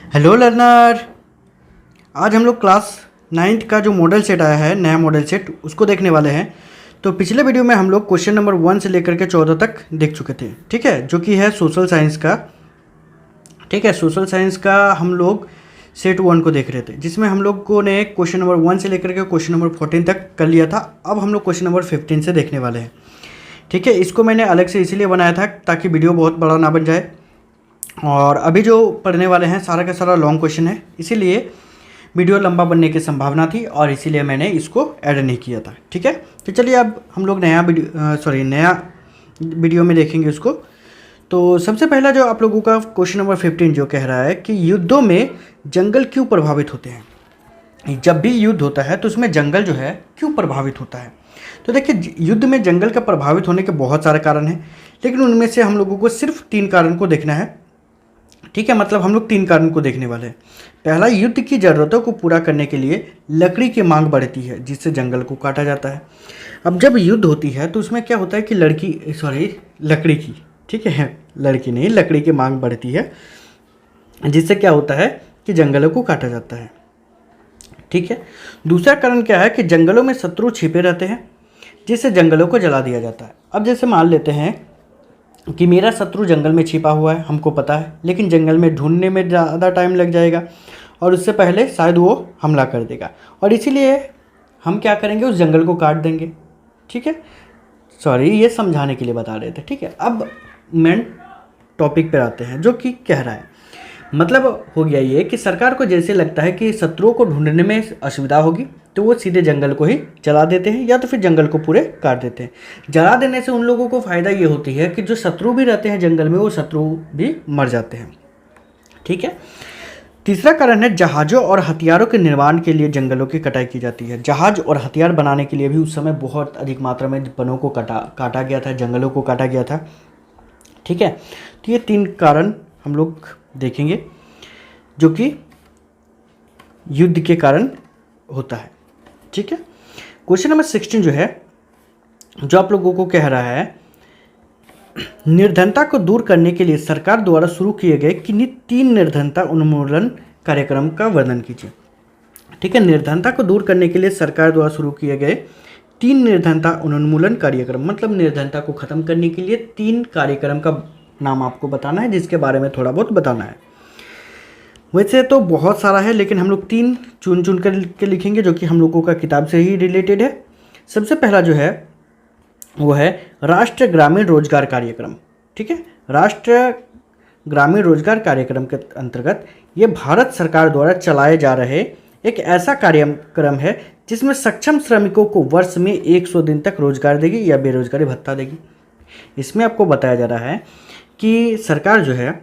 Hello learner. आज हम लोग क्लास 9th का जो मॉडल सेट आया है, नया मॉडल सेट, उसको देखने वाले हैं। तो पिछले वीडियो में हम लोग क्वेश्चन नंबर 1 से लेकर के 14 तक देख चुके थे, ठीक है, जो कि है सोशल साइंस का। ठीक है, सोशल साइंस का हम लोग सेट 1 को देख रहे थे, जिसमें हम लोगों ने क्वेश्चन नंबर 1 से लेकर के क्वेश्चन नंबर 14 तक कर लिया था। अब हम लोग क्वेश्चन नंबर 15 से देखने वाले हैं। ठीक है, इसको मैंने अलग से इसीलिए बनाया था ताकि वीडियो बहुत बड़ा ना बन जाए, और अभी जो पढ़ने वाले हैं सारा का सारा लॉन्ग क्वेश्चन है, इसीलिए वीडियो लंबा बनने की संभावना थी और इसीलिए मैंने इसको ऐड नहीं किया था। ठीक है, तो चलिए अब हम लोग नया वीडियो में देखेंगे उसको। तो सबसे पहला जो आप लोगों का क्वेश्चन नंबर 15 जो कह रहा है कि युद्धों में जंगल क्यों प्रभावित होते हैं। जब भी युद्ध होता है तो उसमें जंगल जो है क्यों प्रभावित होता है। तो देखिए, युद्ध में जंगल का प्रभावित होने के बहुत सारे कारण हैं, लेकिन उनमें से हम लोगों को सिर्फ 3 कारण को देखना है। ठीक है, मतलब हम लोग 3 कारण को देखने वाले हैं। पहला, युद्ध की ज़रूरतों को पूरा करने के लिए लकड़ी की मांग बढ़ती है, जिससे जंगल को काटा जाता है। अब जब युद्ध होती है तो उसमें क्या होता है कि लकड़ी की, ठीक है, लड़की नहीं, लकड़ी की मांग बढ़ती है, जिससे क्या होता है कि जंगलों को काटा जाता है। ठीक है, दूसरा कारण क्या है कि जंगलों में शत्रु छिपे रहते हैं, जिससे जंगलों को जला दिया जाता है। अब जैसे मान लेते हैं कि मेरा शत्रु जंगल में छिपा हुआ है, हमको पता है, लेकिन जंगल में ढूंढने में ज़्यादा टाइम लग जाएगा और उससे पहले शायद वो हमला कर देगा, और इसीलिए हम क्या करेंगे, उस जंगल को काट देंगे। ठीक है, ये समझाने के लिए बता रहे थे। ठीक है, अब मेन टॉपिक पर आते हैं, जो कि कह रहा है, मतलब हो गया ये कि सरकार को जैसे लगता है कि शत्रुओं को ढूंढने में असुविधा होगी तो वो सीधे जंगल को ही जला देते हैं, या तो फिर जंगल को पूरे काट देते हैं। जला देने से उन लोगों को फ़ायदा ये होती है कि जो शत्रु भी रहते हैं जंगल में, वो शत्रु भी मर जाते हैं। ठीक है, तीसरा कारण है, जहाज़ों और हथियारों के निर्माण के लिए जंगलों की कटाई की जाती है। जहाज़ और हथियार बनाने के लिए भी उस समय बहुत अधिक मात्रा में वनों को काटा गया था, जंगलों को काटा गया था। ठीक है, तो ये 3 कारण हम लोग देखेंगे जो कि युद्ध के कारण होता है। ठीक है, क्वेश्चन नंबर 16 जो है, जो आप लोगों को कह रहा है, निर्धनता को दूर करने के लिए सरकार द्वारा शुरू किए गए किन्हीं 3 निर्धनता उन्मूलन कार्यक्रम का वर्णन कीजिए। ठीक है, निर्धनता को दूर करने के लिए सरकार द्वारा शुरू किए गए 3 निर्धनता उन्मूलन कार्यक्रम, मतलब निर्धनता को खत्म करने के लिए 3 कार्यक्रम का नाम आपको बताना है, जिसके बारे में थोड़ा बहुत बताना है। वैसे तो बहुत सारा है, लेकिन हम लोग 3 चुन कर के लिखेंगे, जो कि हम लोगों का किताब से ही रिलेटेड है। सबसे पहला जो है वो है राष्ट्रीय ग्रामीण रोजगार कार्यक्रम। ठीक है, राष्ट्रीय ग्रामीण रोजगार कार्यक्रम के अंतर्गत ये भारत सरकार द्वारा चलाए जा रहे एक ऐसा कार्यक्रम है जिसमें सक्षम श्रमिकों को वर्ष में 100 दिन तक रोजगार देगी या बेरोजगारी भत्ता देगी। इसमें आपको बताया जा रहा है कि सरकार जो है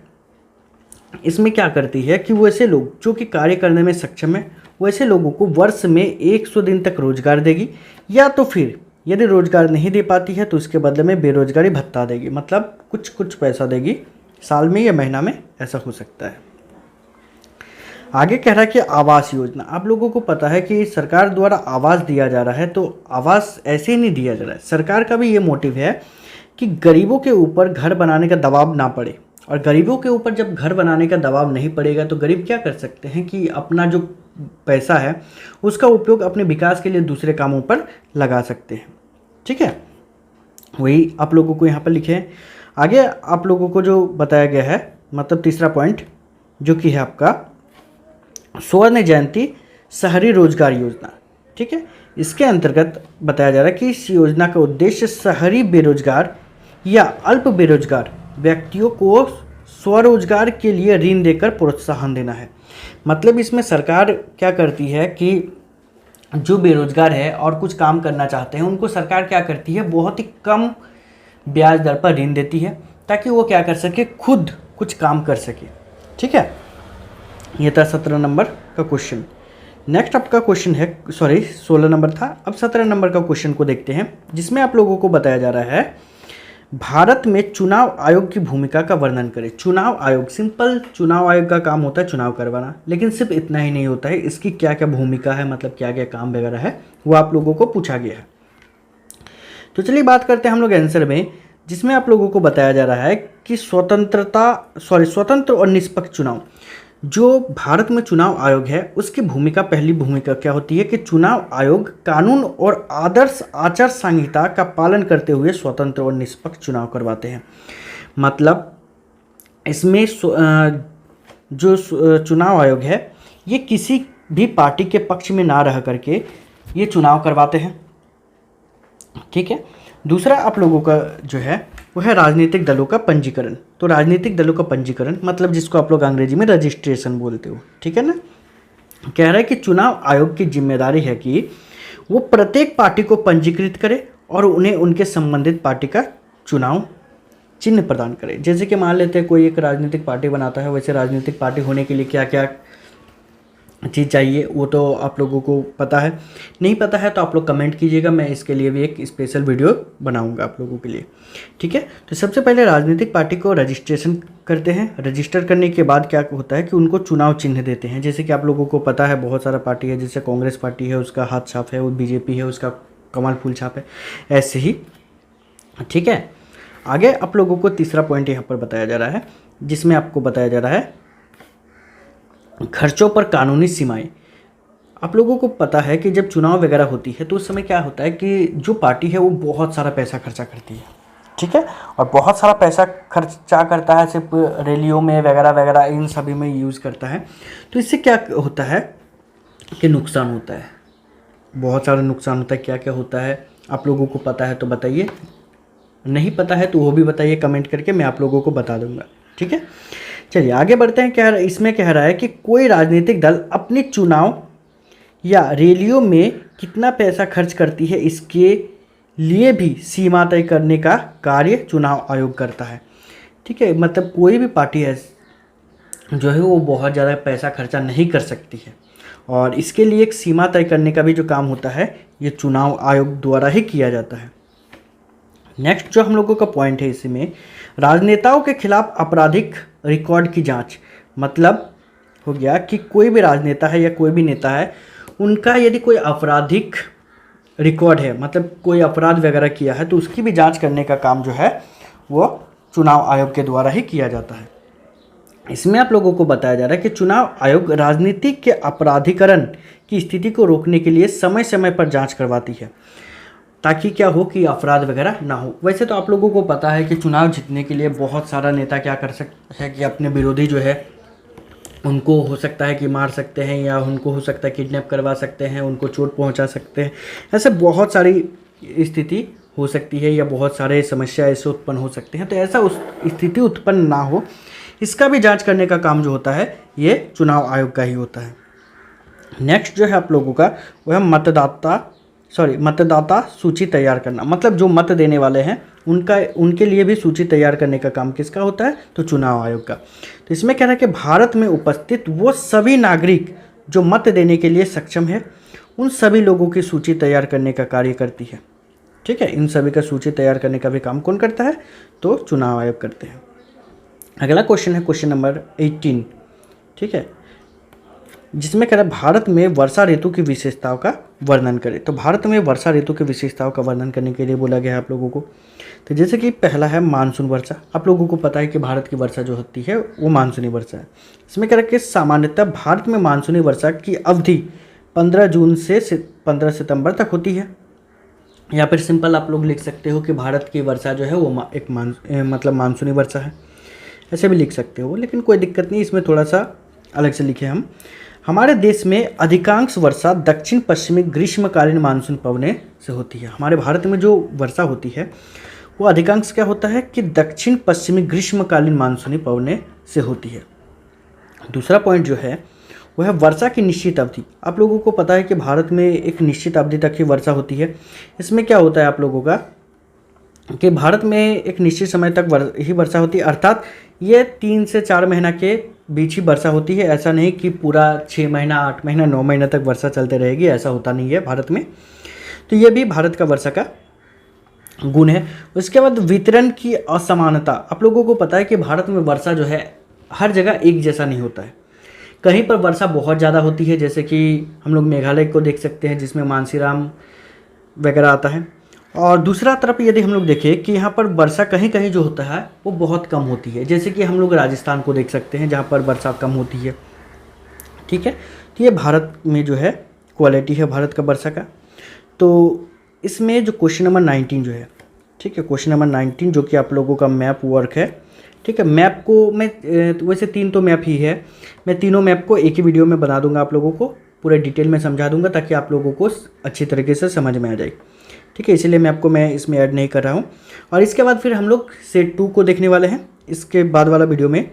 इसमें क्या करती है कि वैसे लोग जो कि कार्य करने में सक्षम है, वैसे लोगों को वर्ष में 100 दिन तक रोजगार देगी, या तो फिर यदि रोजगार नहीं दे पाती है तो उसके बदले में बेरोजगारी भत्ता देगी, मतलब कुछ पैसा देगी, साल में या महीना में, ऐसा हो सकता है। आगे कह रहा है कि आवास योजना। आप लोगों को पता है कि सरकार द्वारा आवास दिया जा रहा है, तो आवास ऐसे ही नहीं दिया जा रहा है। सरकार का भी ये मोटिव है कि गरीबों के ऊपर घर बनाने का दबाव ना पड़े, और गरीबों के ऊपर जब घर बनाने का दबाव नहीं पड़ेगा तो गरीब क्या कर सकते हैं कि अपना जो पैसा है उसका उपयोग अपने विकास के लिए दूसरे कामों पर लगा सकते हैं। ठीक है, वही आप लोगों को यहाँ पर लिखे हैं। आगे आप लोगों को जो बताया गया है, मतलब तीसरा पॉइंट, जो कि है आपका स्वर्ण जयंती शहरी रोजगार योजना। ठीक है, इसके अंतर्गत बताया जा रहा है कि इस योजना का उद्देश्य शहरी बेरोजगार या अल्प बेरोजगार व्यक्तियों को स्वरोजगार के लिए ऋण देकर प्रोत्साहन देना है। मतलब इसमें सरकार क्या करती है कि जो बेरोजगार है और कुछ काम करना चाहते हैं, उनको सरकार क्या करती है, बहुत ही कम ब्याज दर पर ऋण देती है, ताकि वो क्या कर सके, खुद कुछ काम कर सके। ठीक है, ये था 17 नंबर का क्वेश्चन। नेक्स्ट आपका क्वेश्चन है, 16 नंबर था, अब 17 नंबर का क्वेश्चन को देखते हैं, जिसमें आप लोगों को बताया जा रहा है, भारत में चुनाव आयोग की भूमिका का वर्णन करें। चुनाव आयोग, सिंपल चुनाव आयोग का काम होता है चुनाव करवाना, लेकिन सिर्फ इतना ही नहीं होता है, इसकी क्या क्या भूमिका है, मतलब क्या क्या काम वगैरह है, वो आप लोगों को पूछा गया है। तो चलिए बात करते हैं हम लोग आंसर में, जिसमें आप लोगों को बताया जा रहा है कि स्वतंत्र और निष्पक्ष चुनाव। जो भारत में चुनाव आयोग है उसकी भूमिका, पहली भूमिका क्या होती है कि चुनाव आयोग कानून और आदर्श आचार संहिता का पालन करते हुए स्वतंत्र और निष्पक्ष चुनाव करवाते हैं। मतलब इसमें जो चुनाव आयोग है ये किसी भी पार्टी के पक्ष में ना रह करके ये चुनाव करवाते हैं। ठीक है। दूसरा आप लोगों का जो है वो है राजनीतिक दलों का पंजीकरण। तो राजनीतिक दलों का पंजीकरण मतलब जिसको आप लोग अंग्रेजी में रजिस्ट्रेशन बोलते हो, ठीक है ना। कह रहा है कि चुनाव आयोग की जिम्मेदारी है कि वो प्रत्येक पार्टी को पंजीकृत करे और उन्हें उनके संबंधित पार्टी का चुनाव चिन्ह प्रदान करे। जैसे कि मान लेते हैं कोई एक राजनीतिक पार्टी बनाता है, वैसे राजनीतिक पार्टी होने के लिए क्या क्या चीज़ चाहिए वो तो आप लोगों को पता है। नहीं पता है तो आप लोग कमेंट कीजिएगा, मैं इसके लिए भी एक स्पेशल वीडियो बनाऊंगा आप लोगों के लिए। ठीक है। तो सबसे पहले राजनीतिक पार्टी को रजिस्ट्रेशन करते हैं। रजिस्टर करने के बाद क्या होता है कि उनको चुनाव चिन्ह देते हैं। जैसे कि आप लोगों को पता है बहुत सारा पार्टी है, जैसे कांग्रेस पार्टी है उसका हाथ छाप है, वो बीजेपी है उसका कमल फूल छाप है, ऐसे ही। ठीक है। आगे आप लोगों को तीसरा पॉइंट यहाँ पर बताया जा रहा है जिसमें आपको बताया जा रहा है खर्चों पर कानूनी सीमाएं। आप लोगों को पता है कि जब चुनाव वगैरह होती है तो उस समय क्या होता है कि जो पार्टी है वो बहुत सारा पैसा खर्चा करती है। ठीक है। और बहुत सारा पैसा खर्चा करता है, सिर्फ रैलियों में वगैरह वगैरह इन सभी में यूज़ करता है। तो इससे क्या होता है कि नुकसान होता है, बहुत सारा नुकसान होता है। क्या क्या होता है आप लोगों को पता है तो बताइए, नहीं पता है तो वो भी बताइए कमेंट करके, मैं आप लोगों को बता दूंगा। ठीक है। चलिए आगे बढ़ते हैं। क्या इसमें कह रहा है कि कोई राजनीतिक दल अपनी चुनाव या रैलियों में कितना पैसा खर्च करती है इसके लिए भी सीमा तय करने का कार्य चुनाव आयोग करता है। ठीक है। मतलब कोई भी पार्टी है जो है वो बहुत ज़्यादा पैसा खर्चा नहीं कर सकती है और इसके लिए एक सीमा तय करने का भी जो काम होता है ये चुनाव आयोग द्वारा ही किया जाता है। नेक्स्ट जो हम लोगों का पॉइंट है इसमें राजनेताओं के खिलाफ आपराधिक रिकॉर्ड की जांच। मतलब हो गया कि कोई भी राजनेता है या कोई भी नेता है उनका यदि कोई आपराधिक रिकॉर्ड है, मतलब कोई अपराध वगैरह किया है तो उसकी भी जांच करने का काम जो है वो चुनाव आयोग के द्वारा ही किया जाता है। इसमें आप लोगों को बताया जा रहा है कि चुनाव आयोग राजनीति के अपराधीकरण की स्थिति को रोकने के लिए समय समय पर जांच करवाती है ताकि क्या हो कि अपराध वगैरह ना हो। वैसे तो आप लोगों को पता है कि चुनाव जीतने के लिए बहुत सारा नेता क्या कर सकता है कि अपने विरोधी जो है उनको हो सकता है कि मार सकते हैं या उनको हो सकता है किडनैप करवा सकते हैं, उनको चोट पहुंचा सकते हैं। ऐसे बहुत सारी स्थिति हो सकती है या बहुत सारे समस्या ऐसे उत्पन्न हो सकते हैं। तो ऐसा उस स्थिति उत्पन्न ना हो इसका भी जांच करने का काम जो होता है ये चुनाव आयोग का ही होता है। नेक्स्ट जो है आप लोगों का वो है मतदाता सूची तैयार करना। मतलब जो मत देने वाले हैं उनके लिए भी सूची तैयार करने का काम किसका होता है तो चुनाव आयोग का। तो इसमें कह रहा है कि भारत में उपस्थित वो सभी नागरिक जो मत देने के लिए सक्षम है उन सभी लोगों की सूची तैयार करने का कार्य करती है। ठीक है। इन सभी का सूची तैयार करने का भी काम कौन करता है तो चुनाव आयोग करते हैं। अगला क्वेश्चन है क्वेश्चन नंबर 18। ठीक है। जिसमें कह रहा है भारत में वर्षा ऋतु की विशेषताओं का वर्णन करें। तो भारत में वर्षा ऋतु की विशेषताओं का वर्णन करने के लिए बोला गया है आप लोगों को। तो जैसे कि पहला है मानसून वर्षा। आप लोगों को पता है कि भारत की वर्षा जो होती है वो मानसूनी वर्षा है। इसमें कह रहा है कि सामान्यतः भारत में मानसूनी वर्षा की अवधि 15 जून से 15 सितंबर तक होती है। या फिर सिंपल आप लोग लिख सकते हो कि भारत की वर्षा जो है वो एक मतलब मानसूनी वर्षा है, ऐसे भी लिख सकते हो, लेकिन कोई दिक्कत नहीं, इसमें थोड़ा सा अलग से लिखे हम। हमारे देश में अधिकांश वर्षा दक्षिण पश्चिमी ग्रीष्मकालीन मानसून पवने से होती है। हमारे भारत में जो वर्षा होती है वो अधिकांश क्या होता है कि दक्षिण पश्चिमी ग्रीष्मकालीन मानसूनी पवने से होती है। दूसरा पॉइंट जो है वो है वर्षा की निश्चित अवधि। आप लोगों को पता है कि भारत में एक निश्चित अवधि तक ही वर्षा होती है। इसमें क्या होता है आप लोगों का कि भारत में एक निश्चित समय तक ही वर्षा होती है, अर्थात ये 3 से 4 महीना के बीच ही वर्षा होती है। ऐसा नहीं कि पूरा 6 महीना 8 महीना 9 महीना तक वर्षा चलते रहेगी, ऐसा होता नहीं है भारत में। तो ये भी भारत का वर्षा का गुण है। उसके बाद वितरण की असमानता। आप लोगों को पता है कि भारत में वर्षा जो है हर जगह एक जैसा नहीं होता है। कहीं पर वर्षा बहुत ज़्यादा होती है, जैसे कि हम लोग मेघालय को देख सकते हैं जिसमें मानसीराम वगैरह आता है। और दूसरा तरफ यदि हम लोग देखें कि यहाँ पर वर्षा कहीं कहीं जो होता है वो बहुत कम होती है, जैसे कि हम लोग राजस्थान को देख सकते हैं जहाँ पर वर्षा कम होती है। ठीक है। तो ये भारत में जो है क्वालिटी है भारत का वर्षा का। तो इसमें जो क्वेश्चन नंबर 19 जो है, ठीक है, क्वेश्चन नंबर 19 जो कि आप लोगों का मैप वर्क है, ठीक है। मैप को मैं वैसे 3 तो मैप ही है, मैं तीनों मैप को एक ही वीडियो में बना दूंगा, आप लोगों को पूरे डिटेल में समझा दूंगा ताकि आप लोगों को अच्छी तरीके से समझ में आ जाए, ठीक है। इसीलिए मैप को मैं इसमें ऐड नहीं कर रहा हूँ। और इसके बाद फिर हम लोग सेट 2 को देखने वाले हैं इसके बाद वाला वीडियो में,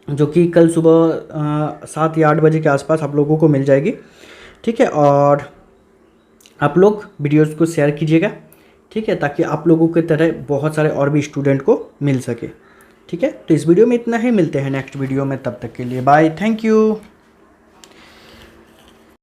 जो कि कल सुबह 7 या 8 बजे के आसपास आप लोगों को मिल जाएगी, ठीक है। और आप लोग वीडियोस को शेयर कीजिएगा, ठीक है, ताकि आप लोगों की तरह बहुत सारे और भी स्टूडेंट को मिल सके, ठीक है। तो इस वीडियो में इतना ही, मिलते हैं नेक्स्ट वीडियो में, तब तक के लिए बाय, थैंक यू।